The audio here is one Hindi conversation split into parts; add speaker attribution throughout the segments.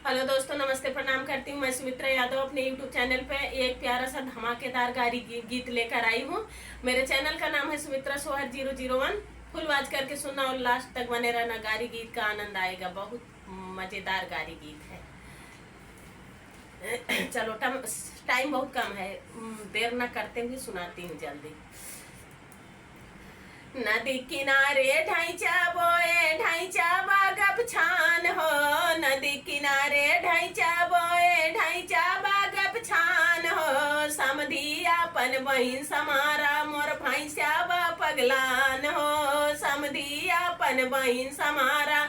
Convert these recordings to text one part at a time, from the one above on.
Speaker 1: हेलो दोस्तों, नमस्ते, प्रणाम करती हूँ। मैं सुमित्रा यादव अपने YouTube चैनल पे एक प्यारा सा धमाकेदार गारी गीत लेकर आई हूँ। मेरे चैनल का नाम है सुमित्रा सोहर 001। फुल वाच करके सुनना और लास्ट तक बने रहना। गारी गीत का आनंद आएगा। बहुत मजेदार गारी गीत है। चलो, टाइम बहुत कम है, देर न करते हुए सुनाती हूँ जल्दी। नदी किनारे ढाइचा बोए ढाइचा बागब छान हो। नदी किनारे ढाइचा बोए ढाइचा बागब छान हो। समधी अपन बहिन समारा मोर भैंसा बा पगलान हो। समधी अपन बहिन समारा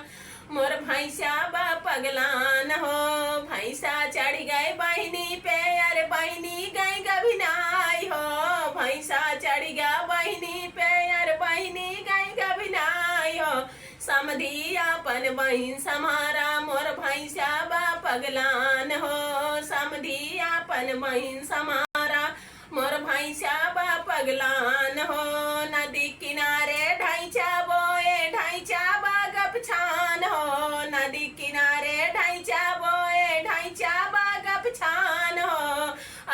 Speaker 1: मोर भैंसा बा पगलान हो। भैंसा चढ़ गए बहिनी पे, अरे बहिनी गई गभिनाई हो। भैंसा चढ़ गया बहिनी पे, अरे बहिनी गई गभिनाई हो। समधी अपन बहिन समारा मोर भैंसा बा पगलान हो। समधी अपन बहिन समारा मोर भैंसा बा पगलान हो। नदी किनारे ढाइचा बोए ढाइचा बागब छान हो। नदी किनारे ढाइचा बोए ढाइचा बागब छान हो।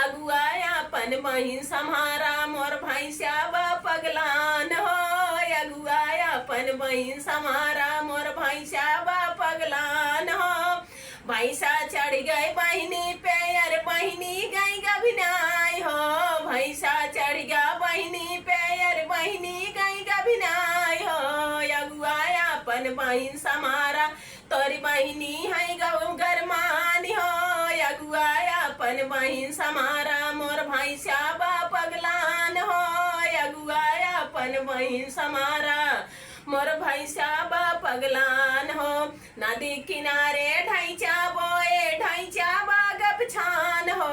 Speaker 1: अगुआ अपन बहिन समारा मोर भैंसा बा पगलान हो। अगुआ अपन बहिन समारा मोर भैंसा बा पगलान हो। भैंसा चढ़ गए बहिनी पे, अरे बहिनी गई गभिनाई हो। भैंसा चढ़ गया बहिनी पे, अरे बहिनी गई गभिनाई हो। अगुआ अपन बहिन समारा तोरी बहिनी है गरमानी हो। अगुआ अपन बहिन समारा मोर भैंसा बा पगलान हो। अगुआ अपन बहिन समारा मोर भैंसा बा पगलान हो। नदी किनारे ढाइचा बोए ढाइचा बागब छान हो।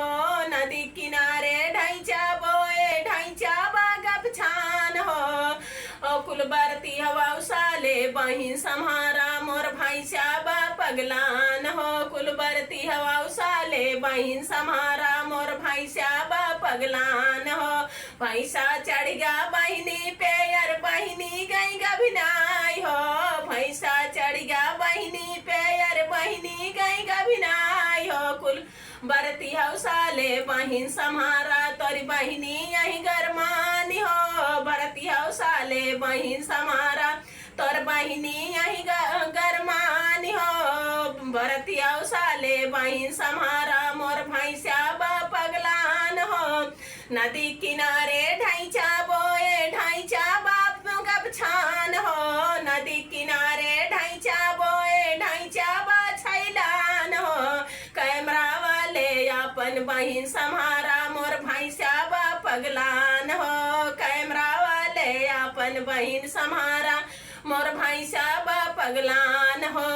Speaker 1: नदी किनारे ढाइचा बोए ढाइचा बागब छान हो। ओ कुल बरती हवा उसाले बहिन समारा मोर भैंसा बा पगलान हो। कुल बरती हवा उसाले बहिन समारा मोर भैंसा बा पगलान हो। भैंसा चढ़ गया बहिनी पे, अरे बहिनी गई गभिनाई हो। भैंसा चढ़ गया बहिनी पे, अरे बहिनी गई गभिनाई हो। कुल बरती हौसाले बहिन समारा तोरी बहिनी यही गरमानी हो। बरती हौसाले बहिन समारा तोर बहिनी यही गरमानी हो। बरती हौसाले बहिन समारा मोर भैंसा बा पगलान हो। नदी किनारे ढाइचा बोए ढाइचा बाप गब छान हो। नदी किनारे ढाइचा बोए ढाइचा बा छैलान हो। कैमरा वाले अपन बहिन समारा मोर भैंसा बा पगलान हो। कैमरा वाले अपन बहिन समारा मोर भैंसा बा पगलान हो।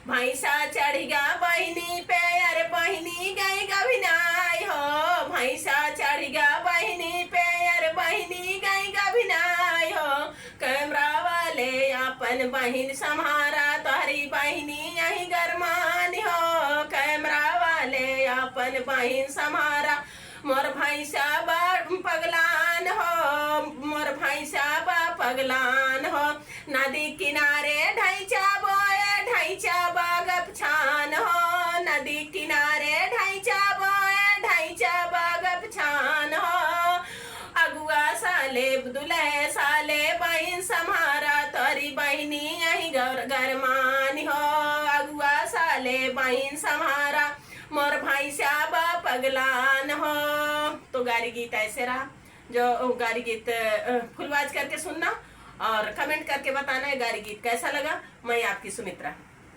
Speaker 1: भैंसा चढ़ गया बहिनी पे, अरे बहिनी गई गभिनाई हो। भैंसा चढ़ गया बहिनी पे, अरे बहिनी गई गभिनाई हो। कैमरा वाले अपन बहिन समारा तोहरी बहिनी यही गरमानी हो। कैमरा वाले अपन बहिन समारा मोर भैंसा बा पगलान हो। मोर भैंसा बा पगलान हो। नदी किनारे ढाइचा बोए ढाइचा बागब छान हो। नदी किनारे ढाइचा बोए ढाइचा बागब छान हो। अगुआ साले दुल्हे साले बहिन समारा तोरी बहिनी यही गरमानी हो। अगुआ साले बहिन समारा मोर भैंसा बा पगलान हो। तो गारी गीत ऐसे रहा। जो गारी गीत फुल वाच करके सुनना और कमेंट करके बताना है गारी गीत कैसा लगा। मैं आपकी सुमित्रा।